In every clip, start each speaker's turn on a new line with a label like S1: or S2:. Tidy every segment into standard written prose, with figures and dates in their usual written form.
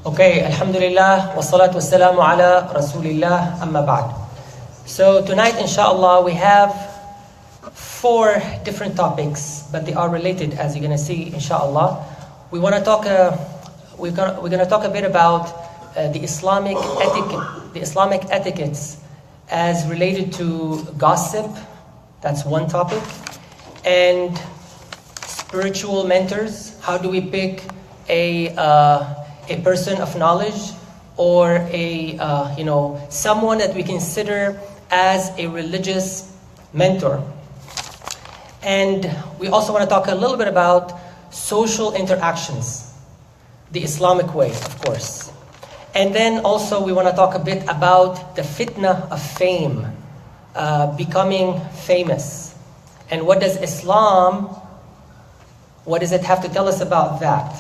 S1: Okay, alhamdulillah, wassalatu wassalamu ala rasulillah, amma ba'd. So tonight, inshallah, we have 4 different topics, but they are related, as you're going to see, inshallah. We want to talk. We're going to talk a bit about the Islamic etiquettes as related to gossip. That's one topic, and spiritual mentors. How do we pick a person of knowledge or someone that we consider as a religious mentor? And we also want to talk a little bit about social interactions, the Islamic way, of course. And then also we want to talk a bit about the fitnah of fame, becoming famous. And what does Islam, what does it have to tell us about that?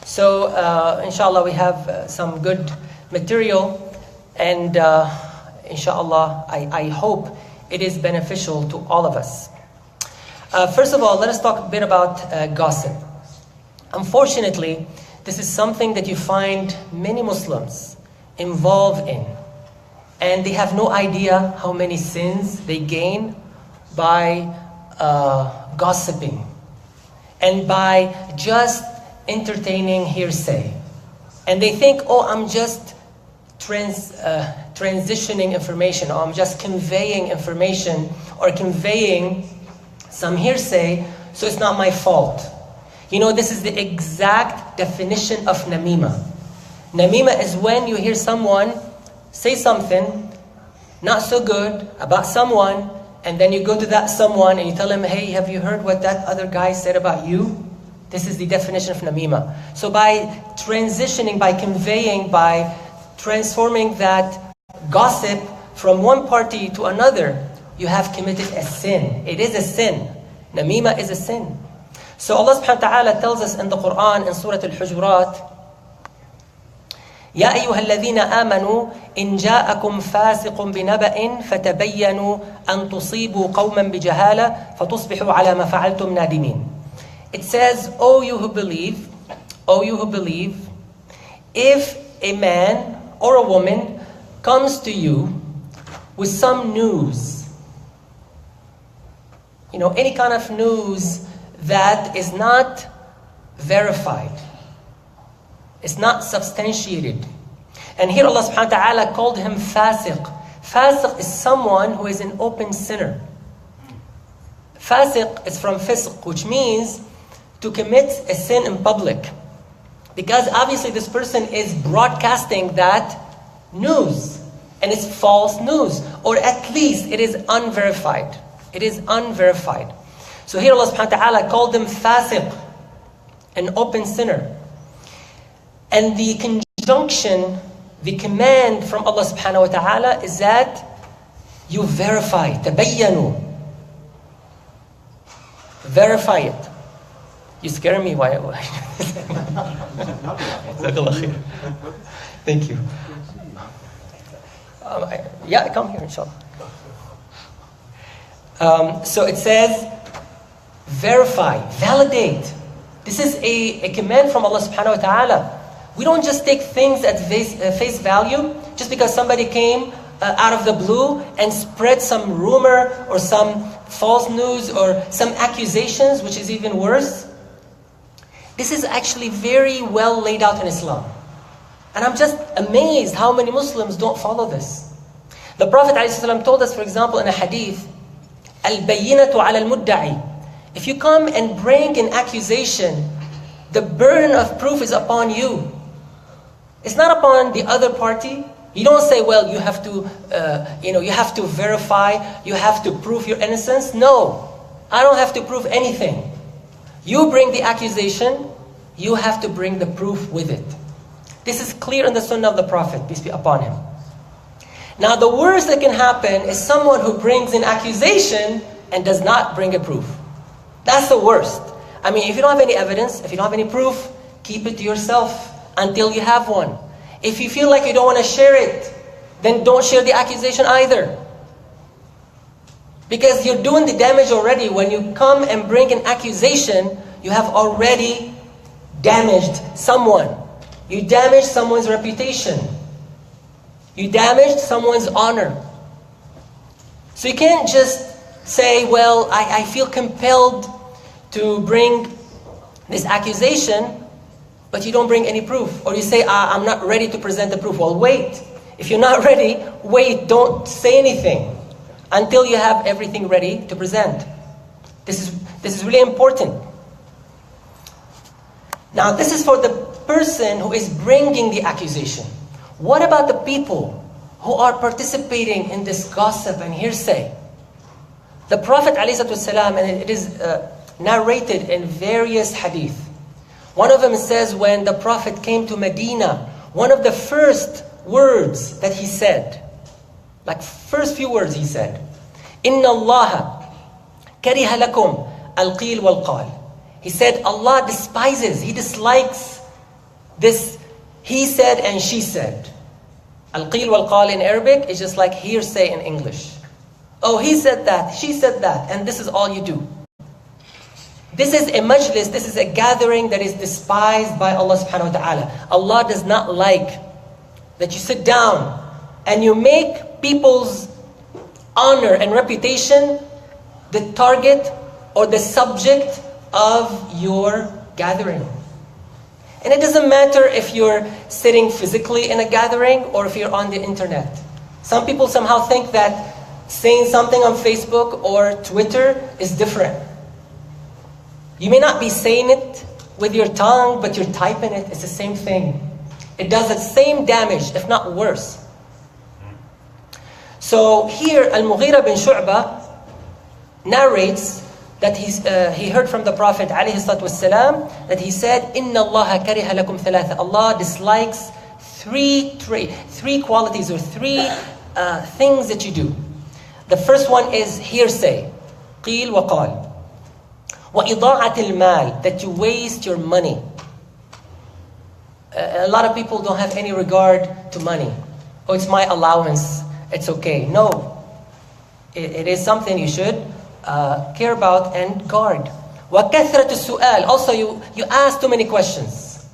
S1: So, inshallah, we have some good material, and inshallah, I hope it is beneficial to all of us. First of all, let us talk a bit about gossip. Unfortunately, this is something that you find many Muslims involved in, and they have no idea how many sins they gain by gossiping and by just entertaining hearsay. And they think, oh, I'm just transitioning information, or I'm just conveying information or conveying some hearsay, so it's not my fault. You know, this is the exact definition of namima. Namima is when you hear someone say something not so good about someone, and then you go to that someone and you tell him, hey, have you heard what that other guy said about you? This is the definition of namima. So by transitioning, by conveying, by transforming that gossip from one party to another, you have committed a sin. It is a sin. Namima is a sin. So Allah subhanahu wa ta'ala tells us in the Quran, in Surah Al-Hujurat, يَا أَيُّهَا الَّذِينَ آمَنُوا إِنْ جَاءَكُمْ فَاسِقٌ بِنَبَأٍ فَتَبَيَّنُوا أَن تُصِيبُوا قَوْمًا بِجَهَالَةٍ فَتُصْبِحُوا عَلَى مَا فَعَلْتُمْ نَادِمِينَ. It says, O you who believe, if a man or a woman comes to you with some news, any kind of news that is not verified, it's not substantiated. And here Allah subhanahu wa ta'ala called him fasiq. Fasiq is someone who is an open sinner. Fasiq is from fisq, which means to commit a sin in public. Because obviously this person is broadcasting that news, and it's false news, or at least it is unverified. It is unverified. So here Allah subhanahu wa ta'ala called him fasiq, an open sinner. And the conjunction, the command from Allah subhanahu wa ta'ala is that you verify, tabayyanu. Verify it. You scare me. Why? Thank you. Come here, inshallah. So it says, verify, validate. This is a command from Allah subhanahu wa ta'ala. We don't just take things at face value just because somebody came out of the blue and spread some rumor or some false news or some accusations, which is even worse. This is actually very well laid out in Islam. And I'm just amazed how many Muslims don't follow this. The Prophet ﷺ told us, for example, in a hadith, Al-bayyinatu ala al-mudda'i. If you come and bring an accusation, the burden of proof is upon you. It's not upon the other party. You don't say, well, you have to verify, you have to prove your innocence. No, I don't have to prove anything. You bring the accusation, you have to bring the proof with it. This is clear in the Sunnah of the Prophet, peace be upon him. Now the worst that can happen is someone who brings an accusation and does not bring a proof. That's the worst. I mean, if you don't have any evidence, if you don't have any proof, keep it to yourself until you have one. If you feel like you don't want to share it, then don't share the accusation either. Because you're doing the damage already. When you come and bring an accusation, you have already damaged someone. You damaged someone's reputation. You damaged someone's honor. So you can't just say, well, I feel compelled to bring this accusation, but you don't bring any proof. Or you say, I'm not ready to present the proof. Well, wait. If you're not ready, wait. Don't say anything until you have everything ready to present. This is really important. Now, this is for the person who is bringing the accusation. What about the people who are participating in this gossip and hearsay? The Prophet ﷺ, and it is narrated in various hadith. One of them says when the Prophet came to Medina, one of the first words that he said, like first few words he said, Inna Allah kariha lakum al-qil wal-qal. He said, Allah despises, He dislikes this he said and she said. Al-qil wal-qal in Arabic is just like hearsay in English. Oh, he said that, she said that, and this is all you do. This is a majlis, this is a gathering that is despised by Allah subhanahu wa ta'ala. Allah does not like that you sit down and you make people's honor and reputation the target or the subject of your gathering. And it doesn't matter if you're sitting physically in a gathering or if you're on the internet. Some people somehow think that saying something on Facebook or Twitter is different. You may not be saying it with your tongue, but you're typing it. It's the same thing. It does the same damage, if not worse. So here, Al-Mughira bin Shu'bah narrates that he heard from the Prophet ﷺ that he said, Inna Allah kariha lakum thalatha. Allah dislikes three qualities or three things that you do. The first one is hearsay, qil wa qal. وَإِضَاعَةِ الْمَالِ, that you waste your money. A lot of people don't have any regard to money. Oh, it's my allowance, it's okay. No, it is something you should care about and guard. وَكَثْرَةُ السُّؤَالِ, also you ask too many questions.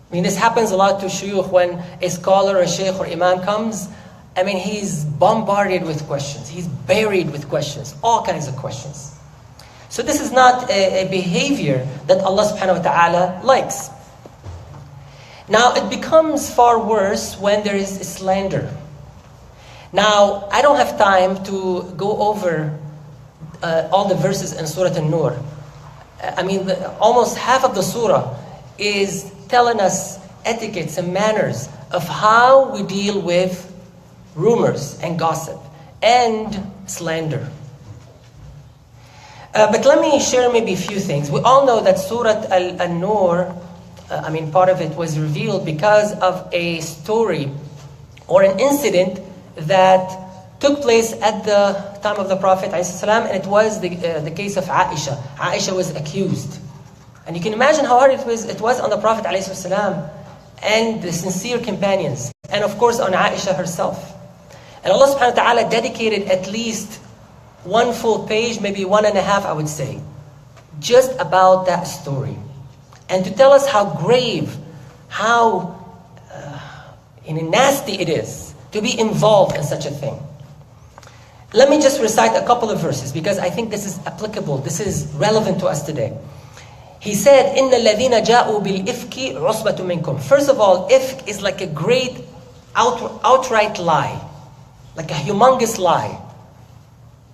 S1: I mean, this happens a lot to shuyukh when a scholar or a shaykh or imam comes. I mean, he's bombarded with questions. He's buried with questions, all kinds of questions. So this is not a behavior that Allah subhanahu wa ta'ala likes. Now, it becomes far worse when there is slander. Now, I don't have time to go over all the verses in Surah An-Nur. I mean, almost half of the surah is telling us etiquettes and manners of how we deal with rumors and gossip and slander. But let me share maybe a few things. We all know that Surah An-Nur, part of it was revealed because of a story or an incident that took place at the time of the Prophet ﷺ, and it was the case of Aisha. Aisha was accused. And you can imagine how hard it was on the Prophet ﷺ and the sincere companions, and of course on Aisha herself. And Allah subhanahu wa ta'ala dedicated at least one full page, maybe 1.5, I would say, just about that story. And to tell us how grave, how nasty it is to be involved in such a thing. Let me just recite a couple of verses because I think this is applicable, this is relevant to us today. He said, إِنَّ الَّذِينَ جَاءُوا بِالْإِفْكِ عُصْبَةٌ مِّنْكُمْ. First of all, ifk is like a great outright lie, like a humongous lie.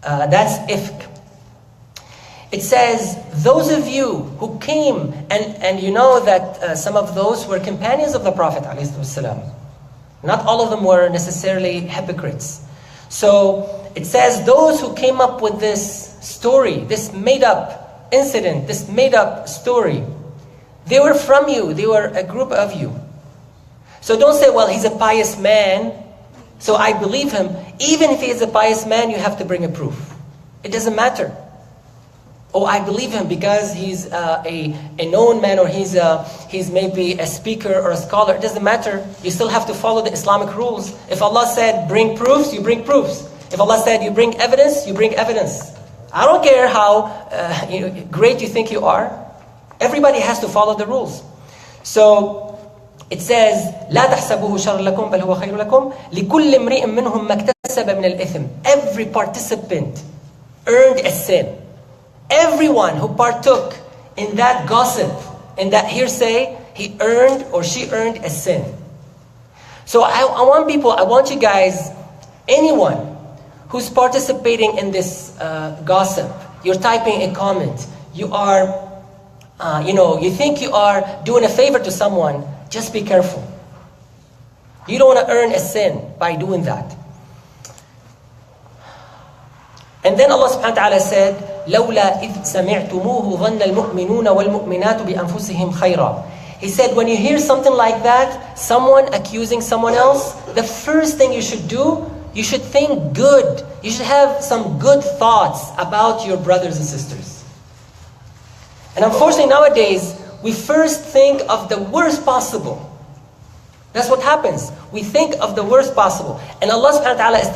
S1: That's ifk. It says, those of you who came, and you know that some of those were companions of the Prophet ﷺ. Not all of them were necessarily hypocrites. So it says, those who came up with this story, this made-up incident, this made-up story, they were from you, they were a group of you. So don't say, well, he's a pious man, so I believe him. Even if he is a pious man, you have to bring a proof. It doesn't matter. Oh, I believe him because he's a known man, or he's maybe a speaker or a scholar. It doesn't matter. You still have to follow the Islamic rules. If Allah said bring proofs, you bring proofs. If Allah said you bring evidence, you bring evidence. I don't care how great you think you are. Everybody has to follow the rules. So It says, لا تحسبوه شر لكم بل هو خير لكم لكل امرئ منهم ما اكتسب من الإثم. Every participant earned a sin. Everyone who partook in that gossip, in that hearsay, he earned or she earned a sin. So I want you guys, anyone who's participating in this gossip, you're typing a comment, you are, you think you are doing a favor to someone, just be careful. You don't want to earn a sin by doing that. And then Allah subhanahu wa ta'ala said, لَوْلَا إِذْ سَمِعْتُمُوهُ ظَنَّ الْمُؤْمِنُونَ وَالْمُؤْمِنَاتُ بِأَنفُسِهِمْ خَيْرًا. He said, when you hear something like that, someone accusing someone else, the first thing you should do, you should think good. You should have some good thoughts about your brothers and sisters. And unfortunately nowadays, we first think of the worst possible. That's what happens. We think of the worst possible. And Allah subhanahu wa ta'ala is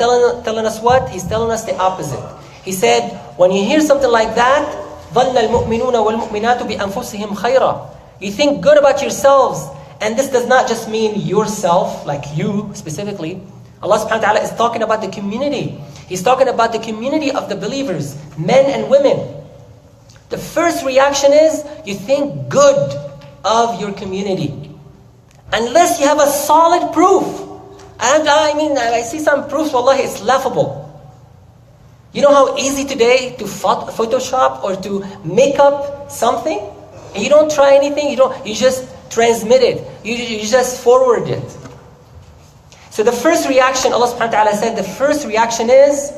S1: telling us what? He's telling us the opposite. He said, when you hear something like that, ظَنَّ الْمُؤْمِنُونَ وَالْمُؤْمِنَاتُ بِأَنفُسِهِمْ خَيْرًا. You think good about yourselves. And this does not just mean yourself, like you specifically. Allah subhanahu wa ta'ala is talking about the community. He's talking about the community of the believers, men and women. The first reaction is, you think good of your community. Unless you have a solid proof. And I see some proofs, wallahi, it's laughable. You know how easy today to Photoshop or to make up something? And you don't try anything, you just transmit it. You just forward it. So the first reaction, Allah subhanahu wa ta'ala said, the first reaction is,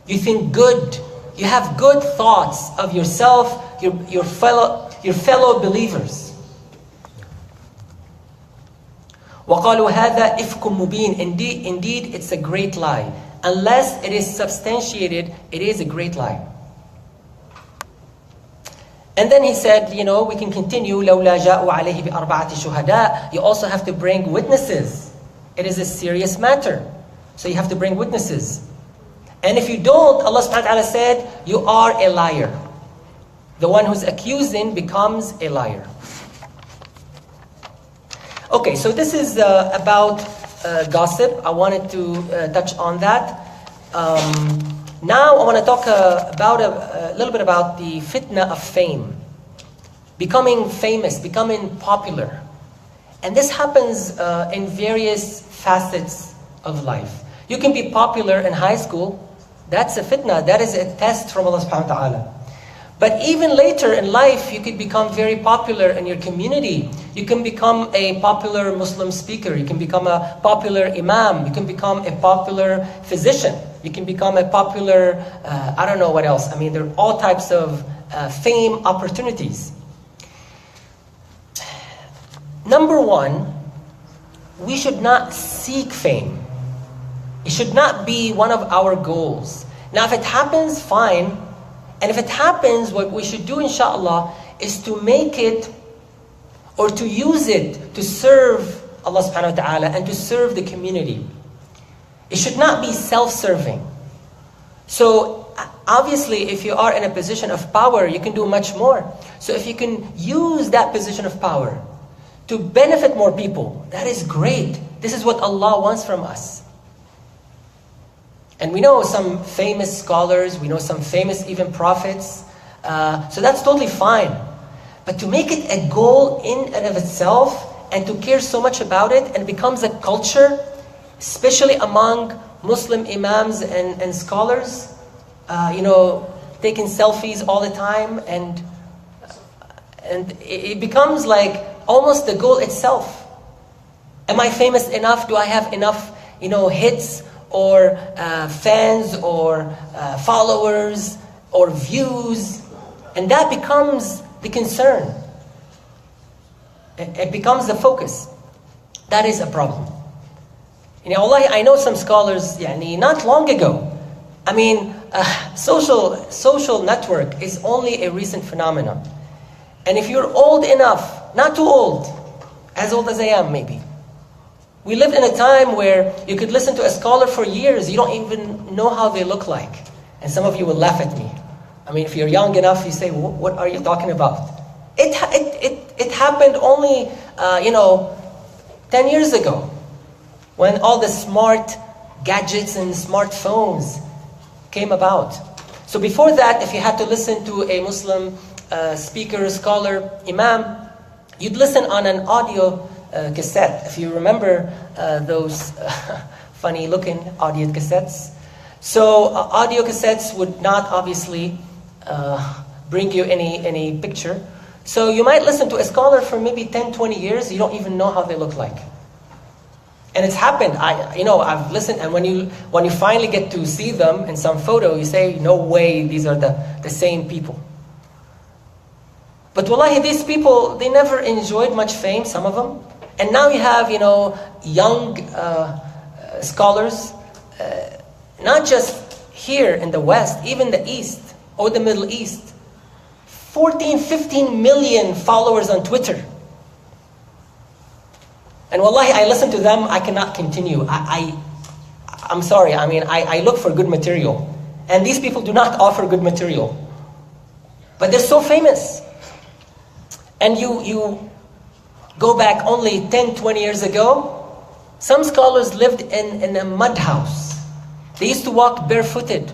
S1: you think good. You have good thoughts of yourself, your fellow believers. وَقَالُوا هَذَا إِفْكٌ مُبِينٌ. Indeed, it's a great lie. Unless it is substantiated, it is a great lie. And then he said, we can continue. لَوْلَا جَاءُوا عَلَيْهِ بِأَرْبَعَةِ شُهَدَاء. You also have to bring witnesses. It is a serious matter. So you have to bring witnesses. And if you don't, Allah subhanahu wa ta'ala said, you are a liar. The one who's accusing becomes a liar. Okay, so this is about gossip. I wanted to touch on that. Now I want to talk about a little bit about the fitna of fame. Becoming famous, becoming popular. And this happens in various facets of life. You can be popular in high school. That's a fitna. That is a test from Allah subhanahu wa ta'ala. But even later in life, you could become very popular in your community. You can become a popular Muslim speaker. You can become a popular imam. You can become a popular physician. You can become a popular, I don't know what else. There are all types of fame opportunities. Number one, we should not seek fame. It should not be one of our goals. Now, if it happens, fine. And if it happens, what we should do, inshallah, is to make it or to use it to serve Allah subhanahu wa ta'ala and to serve the community. It should not be self-serving. So obviously, if you are in a position of power, you can do much more. So if you can use that position of power to benefit more people, that is great. This is what Allah wants from us. And we know some famous scholars, we know some famous even prophets. So that's totally fine. But to make it a goal in and of itself and to care so much about it and it becomes a culture, especially among Muslim imams and scholars, taking selfies all the time and it becomes like almost the goal itself. Am I famous enough? Do I have enough, hits? Or fans, or followers, or views, and that becomes the concern. It becomes the focus. That is a problem. I know some scholars, not long ago. Social network is only a recent phenomenon. And if you're old enough, not too old, as old as I am maybe, we lived in a time where you could listen to a scholar for years. You don't even know how they look like. And some of you will laugh at me. If you're young enough, you say, what are you talking about? It happened only, 10 years ago, when all the smart gadgets and smartphones came about. So before that, if you had to listen to a Muslim speaker, scholar, imam, you'd listen on an audio cassette. If you remember those funny-looking audio cassettes. So audio cassettes would not obviously bring you any picture. So you might listen to a scholar for maybe 10, 20 years. You don't even know how they look like. And it's happened. I've listened, and when you finally get to see them in some photo, you say, no way, these are the same people. But wallahi, these people, they never enjoyed much fame, some of them. And now you have, young scholars, not just here in the West, even the East or the Middle East. 14, 15 million followers on Twitter. And wallahi, I listen to them, I cannot continue. I'm sorry, I look for good material. And these people do not offer good material. But they're so famous. And you go back only 10, 20 years ago, some scholars lived in a mud house. They used to walk barefooted.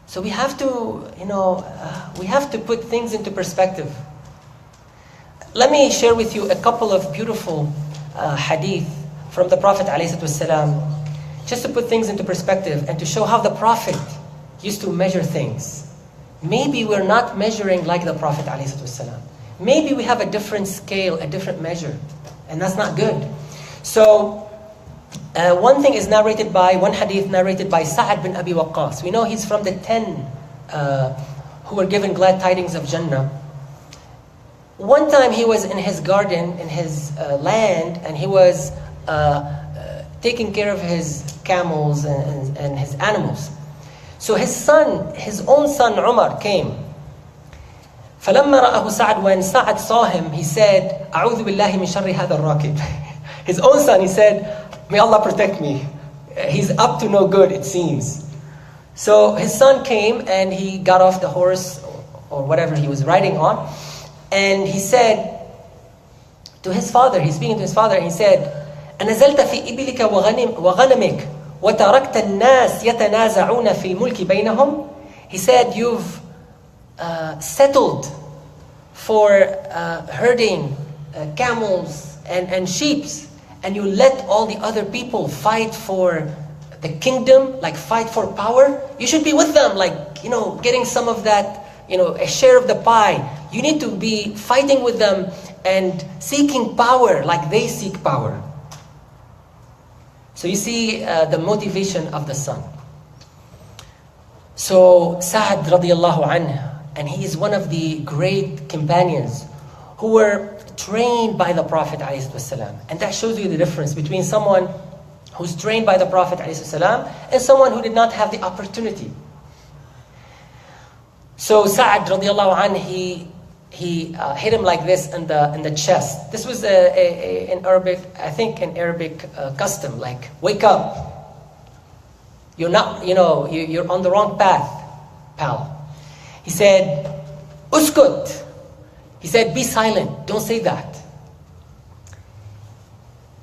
S1: So we have to, we have to put things into perspective. Let me share with you a couple of beautiful hadith from the Prophet ﷺ, just to put things into perspective and to show how the Prophet used to measure things. Maybe we're not measuring like the Prophet ﷺ. Maybe we have a different scale, a different measure, and that's not good. So one hadith narrated by Sa'ad bin Abi Waqqas. We know he's from the 10 who were given glad tidings of Jannah. One time he was in his garden, in his land, and he was taking care of his camels and his animals. So his own son Umar came. فَلَمَّا رَأَهُ سَعْدٌ, when Sa'ad saw him, he said, أَعُوذُ بِاللَّهِ مِنْ شَرِّ هَذَا الرَّاكِبِ. His own son, he said, may Allah protect me. He's up to no good, it seems. So his son came and he got off the horse or whatever he was riding on. And he said to his father, he's speaking to his father, and he said, أَنَزَلْتَ فِي إِبِلِكَ وَغَنَمِكَ وَتَرَكْتَ النَّاسِ يَتَنَازَعُونَ فِي مُلْكِ بَيْنَهُمْ. He said, you've settled for herding camels and sheep, and you let all the other people fight for the kingdom, like fight for power. You should be with them, like, getting some of that, a share of the pie. You need to be fighting with them and seeking power like they seek power. So you see the motivation of the son. So Sa'ad radiallahu anhu, and he is one of the great companions who were trained by the Prophet ﷺ. And that shows you the difference between someone who's trained by the Prophet ﷺ and someone who did not have the opportunity. So Sa'ad radiallahu anhu, he hit him like this in the chest. This was an Arabic, I think an Arabic custom, like, wake up. You're not, you're on the wrong path, pal. He said, uskut. He said, be silent, don't say that.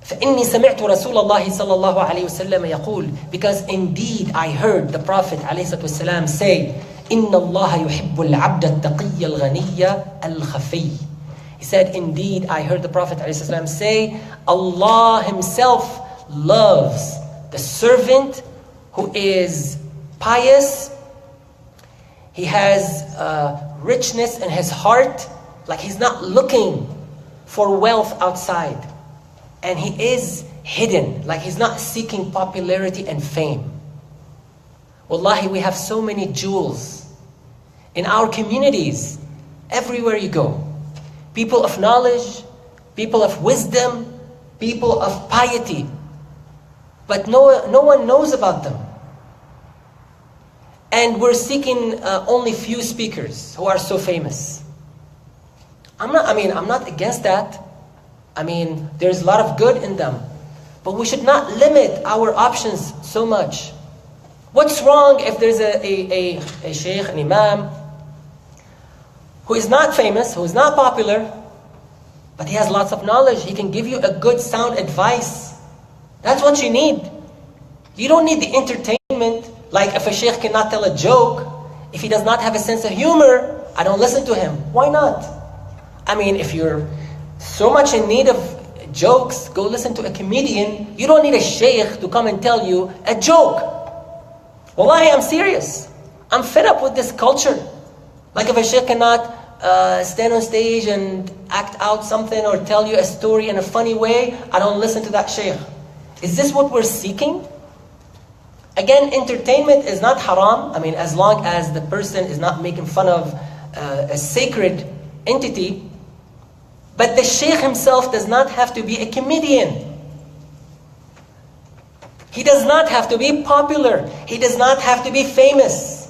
S1: فإني سمعت رسول الله صلى الله عليه وسلم يقول, because indeed I heard the Prophet عليه الصلاة والسلام say, إن الله يحب العبد التقي الغني الخفي. He said, indeed I heard the Prophet عليه الصلاة والسلام say, Allah himself loves the servant who is pious. He has richness in his heart, like he's not looking for wealth outside. And he is hidden, like he's not seeking popularity and fame. Wallahi, we have so many jewels in our communities, everywhere you go. People of knowledge, people of wisdom, people of piety. But no one knows about them. And we're seeking only few speakers who are so famous. I'm not against that. There's a lot of good in them. But we should not limit our options so much. What's wrong if there's a sheikh, an imam, who is not famous, who is not popular, but he has lots of knowledge. He can give you a good sound advice. That's what you need. You don't need the entertainment. Like if a sheikh cannot tell a joke, if he does not have a sense of humor, I don't listen to him. Why not? I mean, if you're so much in need of jokes, go listen to a comedian. You don't need a sheikh to come and tell you a joke. Wallahi, I'm serious. I'm fed up with this culture. Like if a sheikh cannot stand on stage and act out something or tell you a story in a funny way, I don't listen to that sheikh. Is this what we're seeking? Again, entertainment is not haram. I mean, as long as the person is not making fun of a sacred entity. But the sheikh himself does not have to be a comedian. He does not have to be popular. He does not have to be famous.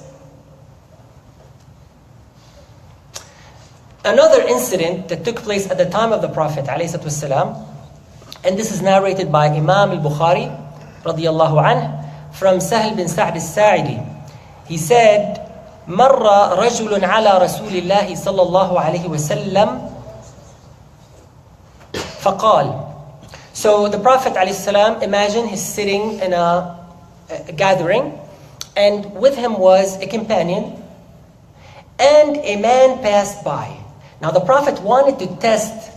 S1: Another incident that took place at the time of the Prophet ﷺ, and this is narrated by Imam al-Bukhari radiyallahu anhu, from Sahl bin Sa'd al-Sa'idi. He said, مر رجل على رسول الله صلى الله عليه وسلم فقال. So the Prophet ﷺ, imagine he's sitting in a gathering, and with him was a companion, and a man passed by. Now the Prophet wanted to test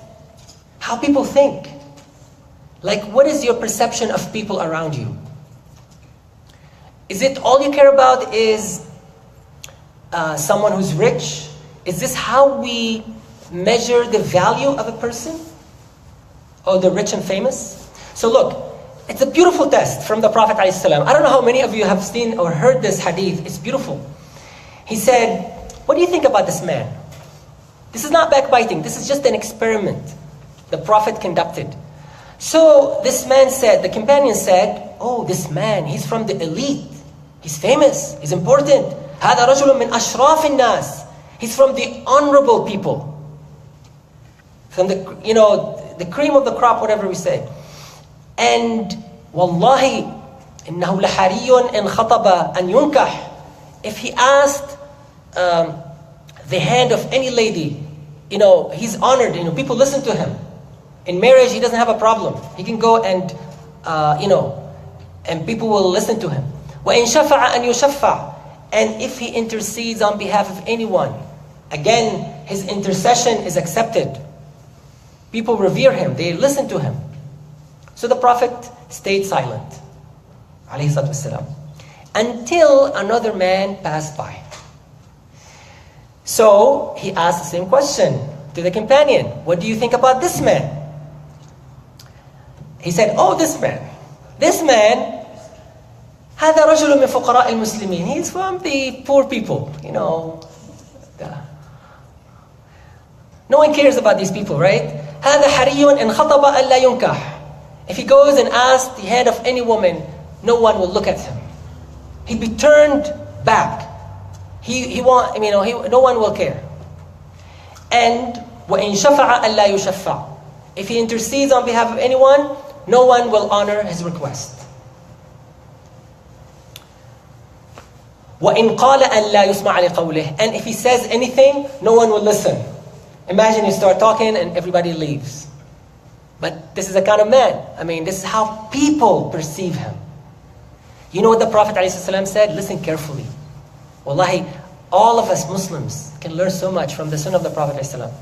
S1: how people think. Like, what is your perception of people around you? Is it all you care about is someone who's rich? Is this how we measure the value of a person? Oh, the rich and famous? So look, it's a beautiful test from the Prophet ﷺ. I don't know how many of you have seen or heard this hadith. It's beautiful. He said, what do you think about this man? This is not backbiting. This is just an experiment the Prophet conducted. So this man said, the companion said, oh, this man, he's from the elite. He's famous. He's important. هذا رجل من أشراف الناس. He's from the honorable people. From the, the cream of the crop, whatever we say. And wallahi, إنه لحري إن خطب أن ينكح. If he asked the hand of any lady, he's honored. People listen to him. In marriage, he doesn't have a problem. He can go and, and people will listen to him. وَإِن شَفَعَ أَن يُشَفَّعَ. And if he intercedes on behalf of anyone, again, his intercession is accepted. People revere him. They listen to him. So the Prophet stayed silent, alayhi salatu wasalam, until another man passed by. So he asked the same question to the companion. What do you think about this man? He said, oh, this man. This man, هذا رجل من فقراء المسلمين. He's from the poor people, No one cares about these people, right? هذا حري إن خطب ألا ينكح. If he goes and asks the hand of any woman, no one will look at him. He'd be turned back. No one will care. And وَإِن شَفَعَ أَلَّا يُشَفَّعَ. If he intercedes on behalf of anyone, no one will honor his request. وَإِن قَالَ أَلَّا يُسْمَعَ لِقَوْلِهِ. And if he says anything, no one will listen. Imagine you start talking and everybody leaves. But this is a kind of man. This is how people perceive him. You know what the Prophet ﷺ said? Listen carefully. Wallahi, all of us Muslims can learn so much from the sunnah of the Prophet ﷺ.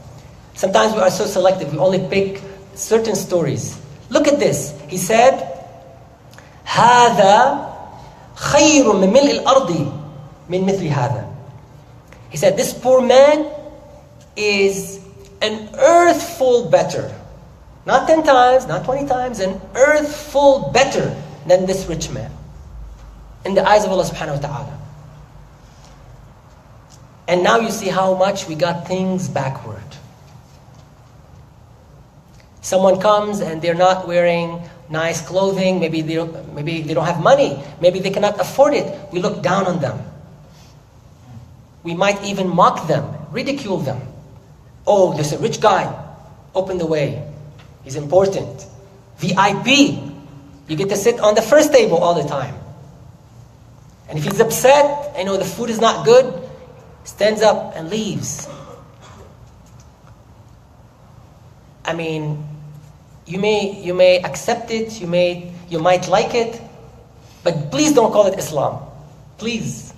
S1: Sometimes we are so selective. We only pick certain stories. Look at this. He said, هَذَا خَيْرٌ مِّن مِلْءِ الْأَرْضِ مِن مِثْلِ هَذَا. He said, this poor man is an earth full better. Not 10 times, not 20 times, an earth full better than this rich man. In the eyes of Allah subhanahu wa ta'ala. And now you see how much we got things backward. Someone comes and they're not wearing nice clothing. Maybe they don't have money. Maybe they cannot afford it. We look down on them. We might even mock them, ridicule them. Oh, there's a rich guy. Open the way. He's important. VIP. You get to sit on the first table all the time. And if he's upset, the food is not good, stands up and leaves. I mean, you may accept it, you might like it, but please don't call it Islam. Please.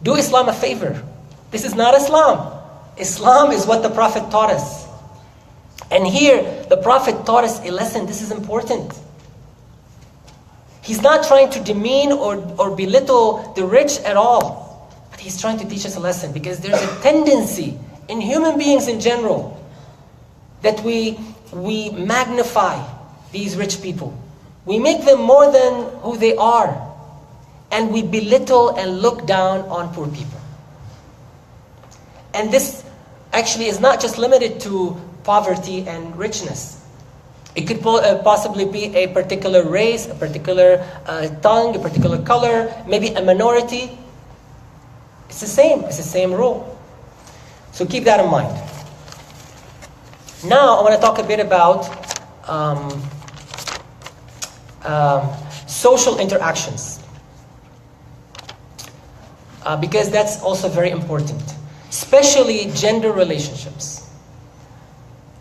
S1: Do Islam a favor. This is not Islam. Islam is what the Prophet taught us. And here, the Prophet taught us a lesson. This is important. He's not trying to demean or belittle the rich at all. But he's trying to teach us a lesson, because there's a tendency in human beings in general that we magnify these rich people. We make them more than who they are. And we belittle and look down on poor people. And this actually is not just limited to poverty and richness. It could possibly be a particular race, a particular tongue, a particular color, maybe a minority. It's the same rule. So keep that in mind. Now I want to talk a bit about social interactions. Because that's also very important. Especially gender relationships.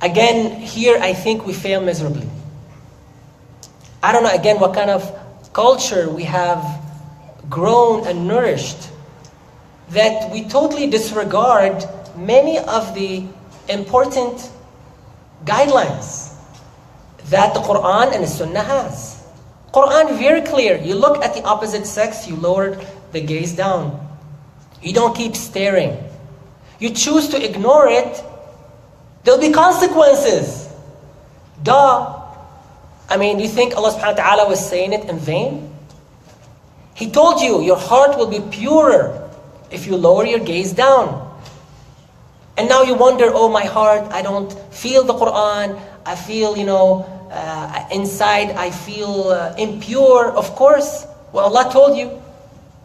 S1: Again, here I think we fail miserably. I don't know, again, what kind of culture we have grown and nourished that we totally disregard many of the important guidelines that the Quran and the Sunnah has. Quran very clear. You look at the opposite sex, you lower the gaze down. You don't keep staring. You choose to ignore it, there'll be consequences. Duh. I mean, do you think Allah subhanahu wa ta'ala was saying it in vain? He told you your heart will be purer if you lower your gaze down. And now you wonder, oh, my heart, I don't feel the Quran. I feel, inside I feel impure. Of course. Well, Allah told you.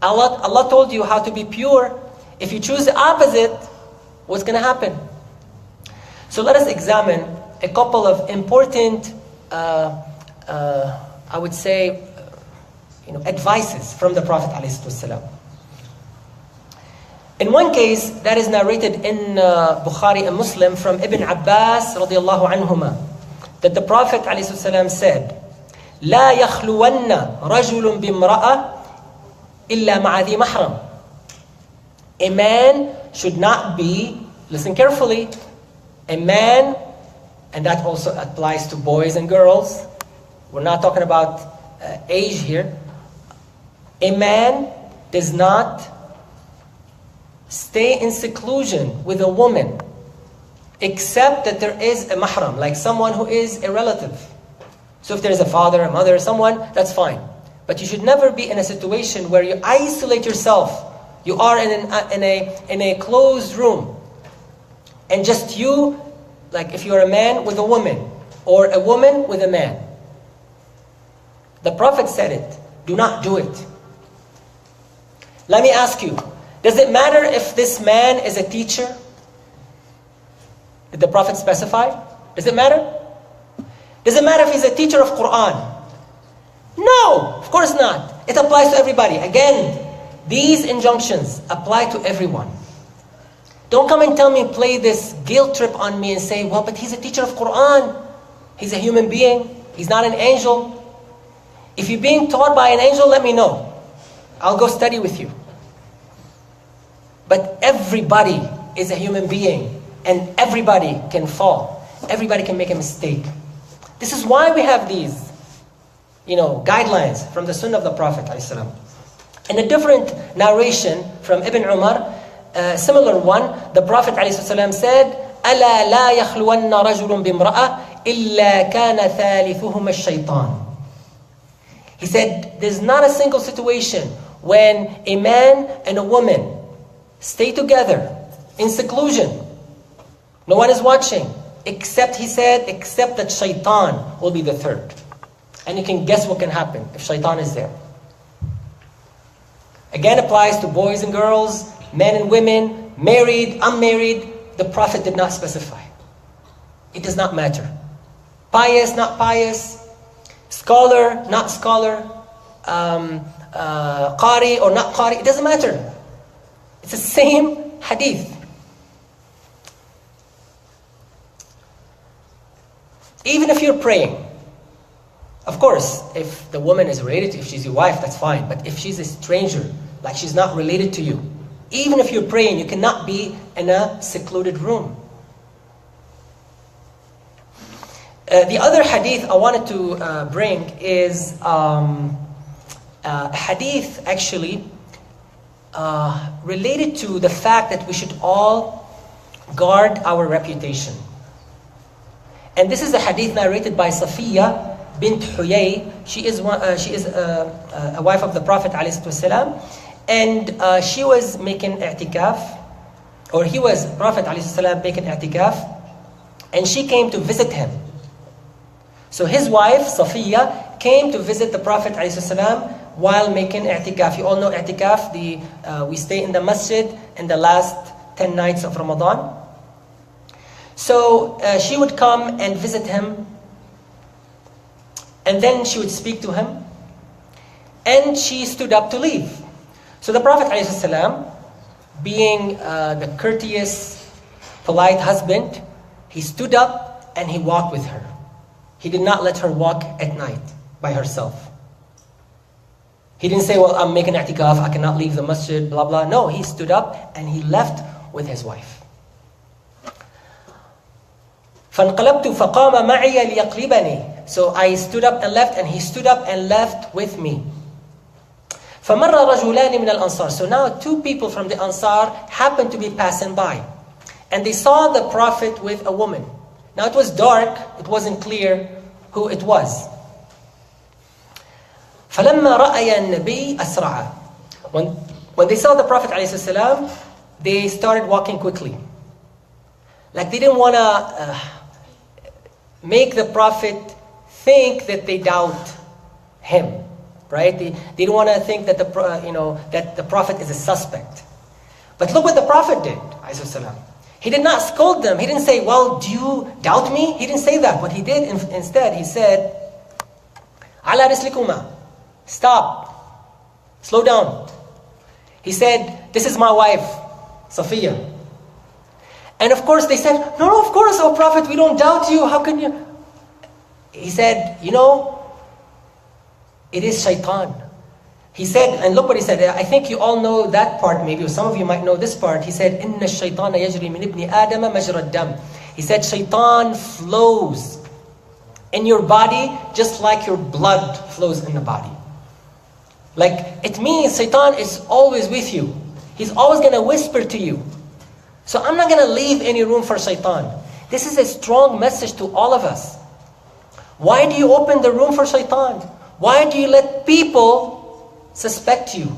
S1: Allah told you how to be pure. If you choose the opposite, what's going to happen? So let us examine a couple of important, I would say, advices from the Prophet ﷺ. In one case, that is narrated in Bukhari and Muslim from Ibn Abbas radiallahu anhuma, that the Prophet ﷺ said, لا يخلون رجل بامرأة إلا مع ذي محرم. A man should not be, listen carefully, a man, and that also applies to boys and girls. We're not talking about age here. A man does not stay in seclusion with a woman except that there is a mahram, like someone who is a relative. So if there's a father, a mother, someone, that's fine. But you should never be in a situation where you isolate yourself. You are in a closed room, and just you, like if you're a man with a woman, or a woman with a man. The Prophet said it. Do not do it. Let me ask you, does it matter if this man is a teacher? Did the Prophet specify? Does it matter? Does it matter if he's a teacher of Quran? No, of course not. It applies to everybody. Again, these injunctions apply to everyone. Don't come and tell me, play this guilt trip on me and say, well, but he's a teacher of Quran. He's a human being. He's not an angel. If you're being taught by an angel, let me know. I'll go study with you. But everybody is a human being, and everybody can fall. Everybody can make a mistake. This is why we have these, guidelines from the Sunnah of the Prophet ﷺ. In a different narration from Ibn Umar, similar one, the Prophet ﷺ said, أَلَا لَا يَخْلُوَنَّ رَجُلٌ بِامْرَأَةٍ إِلَّا كَانَ ثَالِثُهُمَ الشَّيْطَانِ. He said, there's not a single situation when a man and a woman stay together in seclusion. No one is watching, except that shaitan will be the third. And you can guess what can happen if shaitan is there. Again, applies to boys and girls, men and women, married, unmarried. The Prophet did not specify. It does not matter. Pious, not pious, scholar, not scholar, qari or not qari, it doesn't matter. It's the same hadith. Even if you're praying. Of course, if the woman is related, if she's your wife, that's fine. But if she's a stranger, like she's not related to you, even if you're praying, you cannot be in a secluded room. The other hadith I wanted to bring is a hadith actually related to the fact that we should all guard our reputation. And this is a hadith narrated by Safiya bint Huyay. She is a wife of the Prophet ﷺ, and she was making i'tikaf, or he was Prophet ﷺ making i'tikaf, and she came to visit him. So his wife Safiya came to visit the Prophet ﷺ while making i'tikaf. You all know i'tikaf, we stay in the masjid in the last 10 nights of Ramadan. So she would come and visit him, and then she would speak to him, and she stood up to leave. So the Prophet ﷺ, being the courteous, polite husband, he stood up and he walked with her. He did not let her walk at night by herself. He didn't say, well, I'm making i'tikaf, I cannot leave the masjid, blah, blah. No, he stood up and he left with his wife. فَانْقَلَبْتُ فَقَامَ مَعِيَ لِيَقْلِبَنِي. So I stood up and left, and he stood up and left with me. فَمَرَّ رَجُلَانِ مِنَ الْأَنصَارِ. So now two people from the Ansar happened to be passing by. And they saw the Prophet with a woman. Now it was dark, it wasn't clear who it was. فَلَمَّا رَأَيَ النَّبِيَّ أَسْرَعَ. When they saw the Prophet ﷺ, they started walking quickly. Like they didn't want to make the Prophet think that they doubt him, right? They didn't want to think that that the Prophet is a suspect. But look what the Prophet did, ﷺ. He did not scold them. He didn't say, well, do you doubt me? He didn't say that. What he did instead, he said, "Ala rislikuma." Stop. Slow down. He said, this is my wife, Safiya. And of course they said, no, of course, oh Prophet, we don't doubt you. How can you? He said, it is shaitan. He said, and look what he said. I think you all know that part maybe, or some of you might know this part. He said, "Inna shaytana yajri min ibni Adama majra dam." He said, shaitan flows in your body just like your blood flows in the body. Like, it means shaitan is always with you. He's always going to whisper to you. So I'm not going to leave any room for shaitan. This is a strong message to all of us. Why do you open the room for shaitan? Why do you let people suspect you?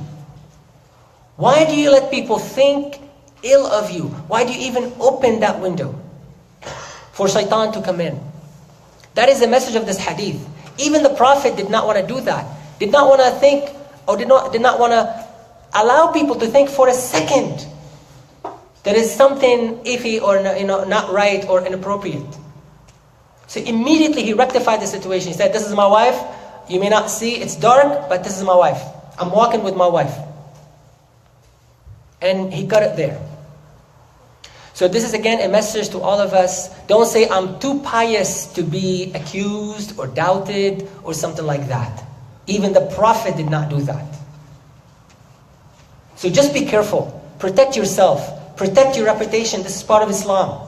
S1: Why do you let people think ill of you? Why do you even open that window for shaitan to come in? That is the message of this hadith. Even the Prophet did not want to do that. Did not want to think, or did not want to allow people to think for a second there is something iffy or not right or inappropriate. So immediately he rectified the situation. He said, this is my wife. You may not see, it's dark, but this is my wife. I'm walking with my wife. And he got it there. So this is again a message to all of us. Don't say, I'm too pious to be accused or doubted or something like that. Even the Prophet did not do that. So just be careful. Protect yourself. Protect your reputation. This is part of Islam.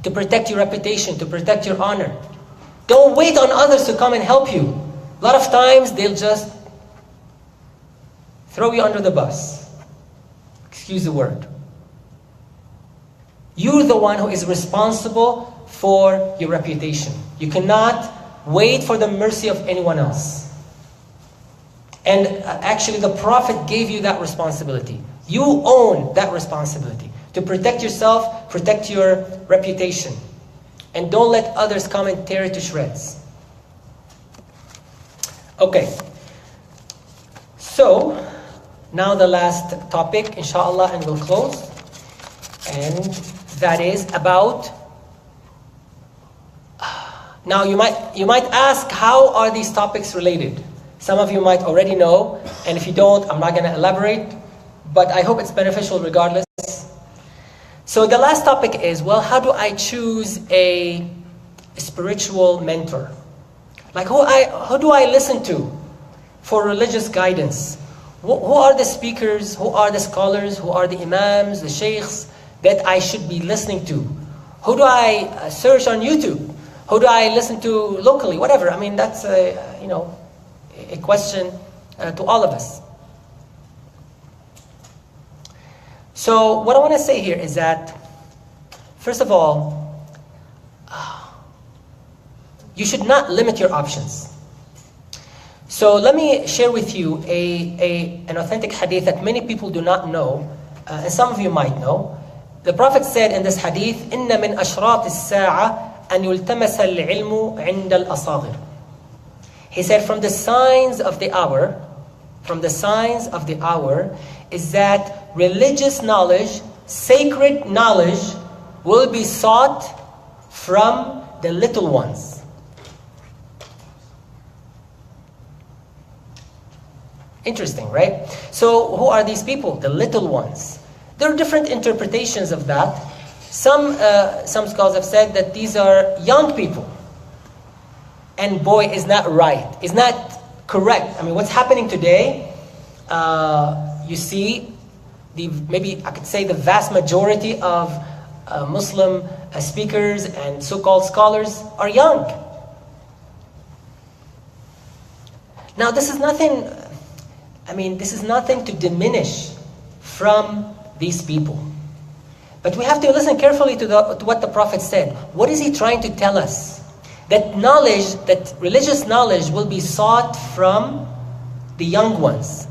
S1: To protect your reputation, to protect your honor. Don't wait on others to come and help you. A lot of times they'll just throw you under the bus. Excuse the word. You're the one who is responsible for your reputation. You cannot wait for the mercy of anyone else. And actually the Prophet gave you that responsibility. You own that responsibility. To protect yourself, protect your reputation. And don't let others come and tear it to shreds. Okay. So, now the last topic, inshallah, and we'll close. And that is about... Now you might ask, how are these topics related? Some of you might already know, and if you don't, I'm not going to elaborate. But I hope it's beneficial regardless. So the last topic is, well, how do I choose a spiritual mentor. Like who do I listen to for religious guidance? Who are the speakers, who are the scholars, who are the imams, the sheikhs that I should be listening to? Who do I search on YouTube? Who do I listen to locally? Whatever. I mean, that's a question to all of us. So what I want to say here is that, first of all, you should not limit your options. So let me share with you an authentic hadith that many people do not know, and some of you might know. The Prophet said in this hadith, إِنَّ مِنْ أَشْرَاطِ السَّاعَةِ أَنْ يُلْتَمَسَ الْعِلْمُ عِنْدَ الْأَصَاغِرِ. He said, from the signs of the hour is that religious knowledge, sacred knowledge, will be sought from the little ones. Interesting, right? So who are these people? The little ones. There are different interpretations of that. Some scholars have said that these are young people. And boy, is not right. Is not correct. I mean, what's happening today, you see, maybe I could say the vast majority of Muslim speakers and so-called scholars are young. Now, this is nothing to diminish from these people. But we have to listen carefully to what the Prophet said. What is he trying to tell us? That knowledge, that religious knowledge will be sought from the young ones.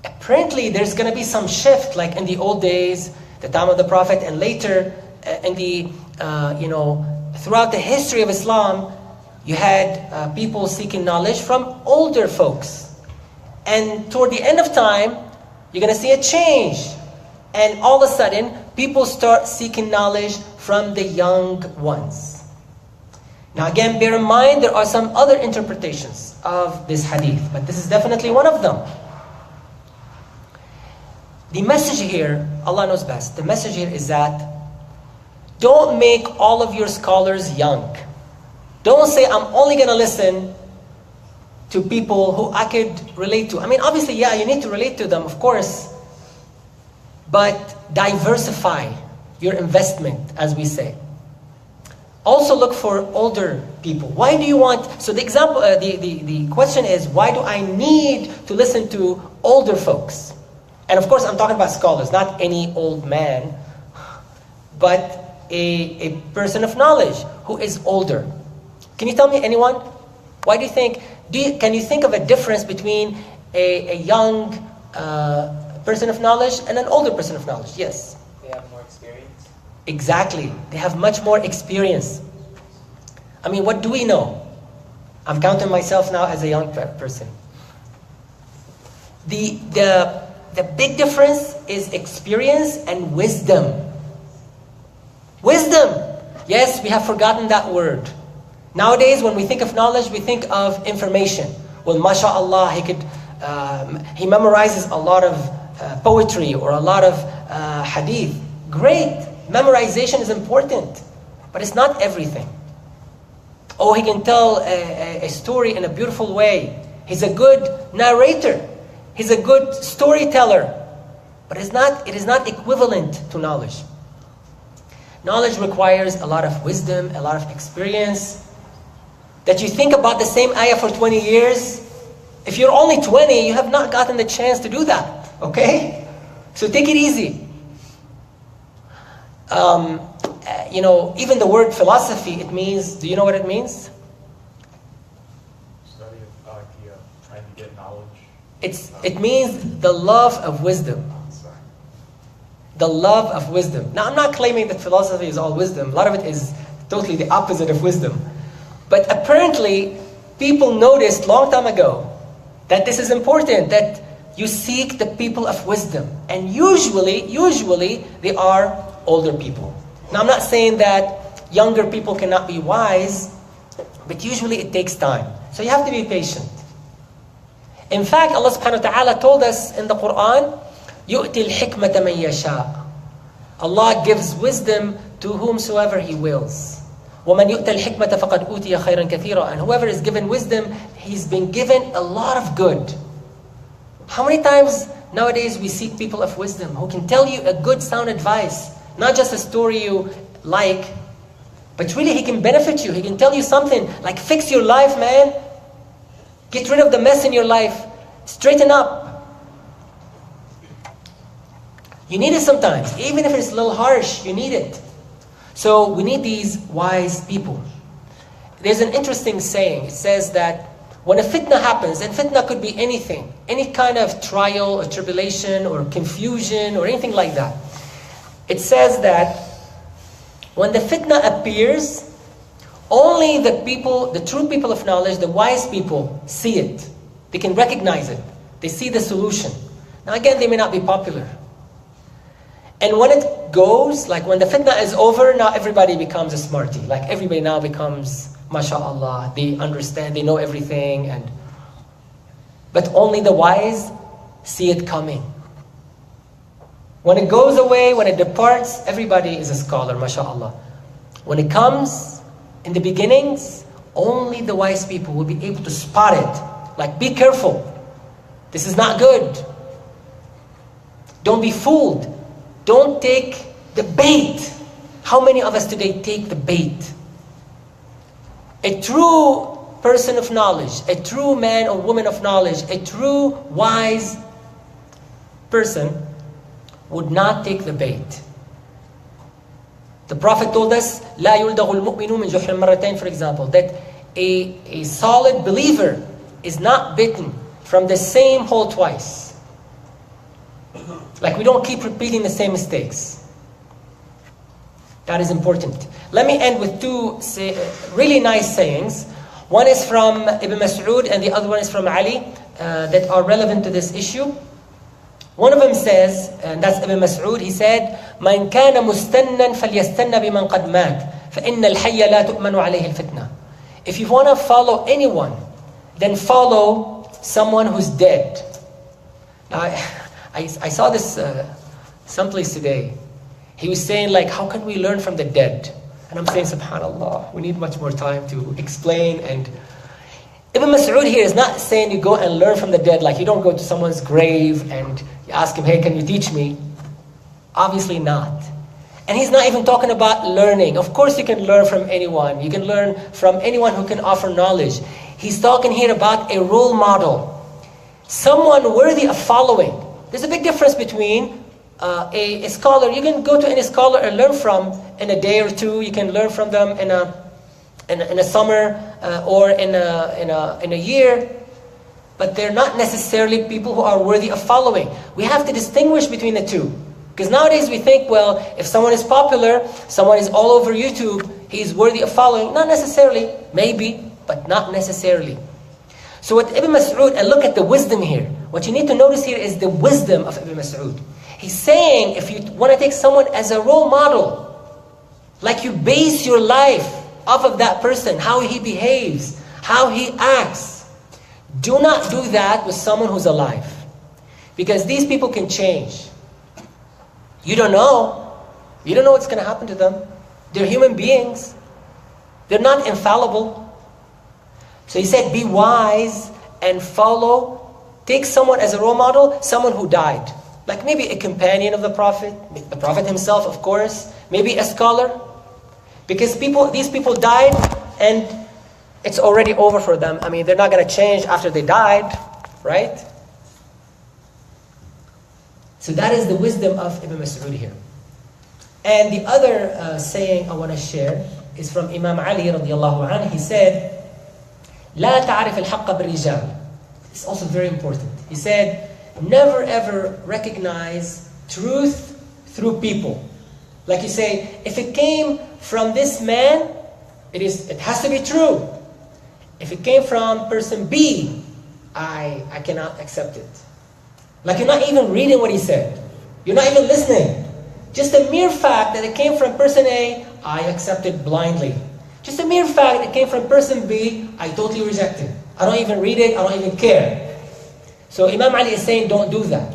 S1: Apparently, there's going to be some shift, like in the old days, the time of the Prophet, and later throughout the history of Islam, you had people seeking knowledge from older folks. And toward the end of time, you're going to see a change. And all of a sudden, people start seeking knowledge from the young ones. Now again, bear in mind, there are some other interpretations of this hadith, but this is definitely one of them. The message here, Allah knows best, the message here is that don't make all of your scholars young. Don't say, I'm only going to listen to people who I could relate to. I mean, obviously, yeah, you need to relate to them, of course. But diversify your investment, as we say. Also look for older people. Why do you want... So the example, the question is, why do I need to listen to older folks? And of course, I'm talking about scholars, not any old man, but a person of knowledge who is older. Can you tell me, anyone? Why do you think... Can you think of a difference between a young person of knowledge and an older person of knowledge? Yes.
S2: They have more experience.
S1: Exactly. They have much more experience. I mean, what do we know? I'm counting myself now as a young person. The big difference is experience and wisdom. Wisdom. Yes, we have forgotten that word. Nowadays, when we think of knowledge, we think of information. Well, mashallah, he memorizes a lot of poetry or a lot of hadith. Great. Memorization is important, but it's not everything. Oh, he can tell a story in a beautiful way. He's a good narrator. He's a good storyteller. But it is not equivalent to knowledge. Knowledge requires a lot of wisdom, a lot of experience. That you think about the same ayah for 20 years. If you're only 20, you have not gotten the chance to do that. Okay? So take it easy. Even the word philosophy, it means, do you know what it means?
S3: Study of trying to get knowledge.
S1: It means the love of wisdom. The love of wisdom. Now, I'm not claiming that philosophy is all wisdom. A lot of it is totally the opposite of wisdom. But apparently, people noticed long time ago that this is important, that you seek the people of wisdom. And usually, they are older people. Now, I'm not saying that younger people cannot be wise, but usually it takes time. So you have to be patient. In fact, Allah subhanahu wa ta'ala told us in the Quran, يُؤْتِ الْحِكْمَةَ مَنْ يَشَاءُ. Allah gives wisdom to whomsoever He wills. وَمَنْ يُؤْتَ الْحِكْمَةَ فَقَدْ أُوتِيَ خَيْرًا كَثِيرًا. And whoever is given wisdom, he's been given a lot of good. How many times nowadays we seek people of wisdom who can tell you a good sound advice, not just a story you like, but really he can benefit you. He can tell you something like, fix your life, man. Get rid of the mess in your life. Straighten up. You need it sometimes. Even if it's a little harsh, you need it. So we need these wise people. There's an interesting saying. It says that when a fitna happens, and fitna could be anything, any kind of trial or tribulation or confusion or anything like that. It says that when the fitna appears, only the people, the true people of knowledge, the wise people, see it. They can recognize it. They see the solution. Now again, they may not be popular. And when it goes, like when the fitna is over, now everybody becomes a smarty. Like everybody now becomes, mashallah, they understand, they know everything. But only the wise see it coming. When it goes away, when it departs, everybody is a scholar, mashallah. When it comes, in the beginnings, only the wise people will be able to spot it. Like, be careful. This is not good. Don't be fooled. Don't take the bait. How many of us today take the bait? A true person of knowledge, a true man or woman of knowledge, a true wise person would not take the bait. The Prophet told us, لا يلدغ المؤمن من جحر مرتين, for example, that a solid believer is not bitten from the same hole twice. Like we don't keep repeating the same mistakes. That is important. Let me end with two really nice sayings. One is from Ibn Mas'ud and the other one is from Ali that are relevant to this issue. One of them says, and that's Ibn Mas'ud, he said, مَنْ كَانَ مُسْتَنًّا فَلْيَسْتَنَّ بِمَنْ قَدْ مَاتْ فَإِنَّ الْحَيَّ لَا تُؤْمَنُ عَلَيْهِ الْفِتْنَةِ. If you want to follow anyone, then follow someone who's dead. Now, I saw this someplace today. He was saying, like, how can we learn from the dead? And I'm saying, subhanallah, we need much more time to explain. And Ibn Mas'ud here is not saying you go and learn from the dead, like you don't go to someone's grave and you ask him, hey, can you teach me? Obviously not. And he's not even talking about learning. Of course you can learn from anyone. You can learn from anyone who can offer knowledge. He's talking here about a role model. Someone worthy of following. There's a big difference between a scholar. You can go to any scholar and learn from in a day or two. You can learn from them in a summer or in a year. But they're not necessarily people who are worthy of following. We have to distinguish between the two. Because nowadays we think, well, if someone is popular, someone is all over YouTube, he's worthy of following. Not necessarily. Maybe, but not necessarily. So what Ibn Mas'ud, and look at the wisdom here. What you need to notice here is the wisdom of Ibn Mas'ud. He's saying, if you want to take someone as a role model, like you base your life off of that person, how he behaves, how he acts, do not do that with someone who's alive. Because these people can change. You don't know. You don't know what's going to happen to them. They're human beings. They're not infallible. So he said, be wise and follow. Take someone as a role model, someone who died. Like maybe a companion of the Prophet himself, of course. Maybe a scholar. Because these people died and it's already over for them. I mean, they're not going to change after they died, right? So that is the wisdom of Ibn Mas'ud here. And the other saying I want to share is from Imam Ali radiallahu anhu. He said, لا تعرف الحق بالرجال. It's also very important. He said, never ever recognize truth through people. Like you say, if it came from this man, it has to be true. If it came from person B, I cannot accept it. Like you're not even reading what he said. You're not even listening. Just the mere fact that it came from person A, I accept it blindly. Just the mere fact that it came from person B, I totally reject it. I don't even read it, I don't even care. So Imam Ali is saying, don't do that.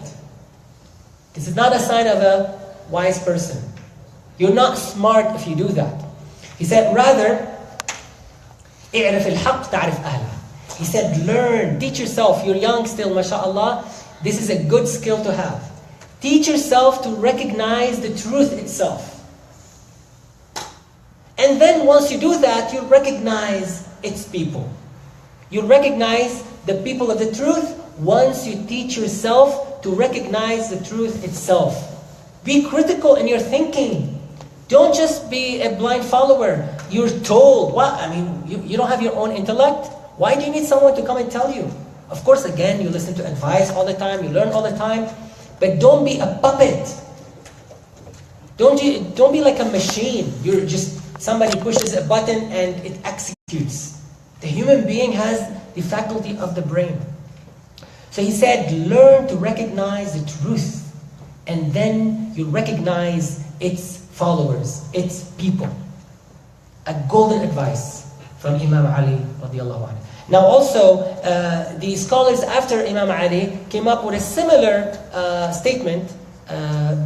S1: This is not a sign of a wise person. You're not smart if you do that. He said, rather, اعرف الحق تعرف أهله. He said, learn, teach yourself. You're young still, mashallah. This is a good skill to have. Teach yourself to recognize the truth itself. And then once you do that, you'll recognize its people. You'll recognize the people of the truth once you teach yourself to recognize the truth itself. Be critical in your thinking. Don't just be a blind follower. You're told. What? I mean, you don't have your own intellect? Why do you need someone to come and tell you? Of course, again, you listen to advice all the time. You learn all the time. But don't be a puppet. Don't be like a machine. You're just, somebody pushes a button and it executes. The human being has the faculty of the brain. So he said, learn to recognize the truth. And then you recognize its followers, its people. A golden advice from Imam Ali radiallahu anhu. Now also, the scholars after Imam Ali came up with a similar statement,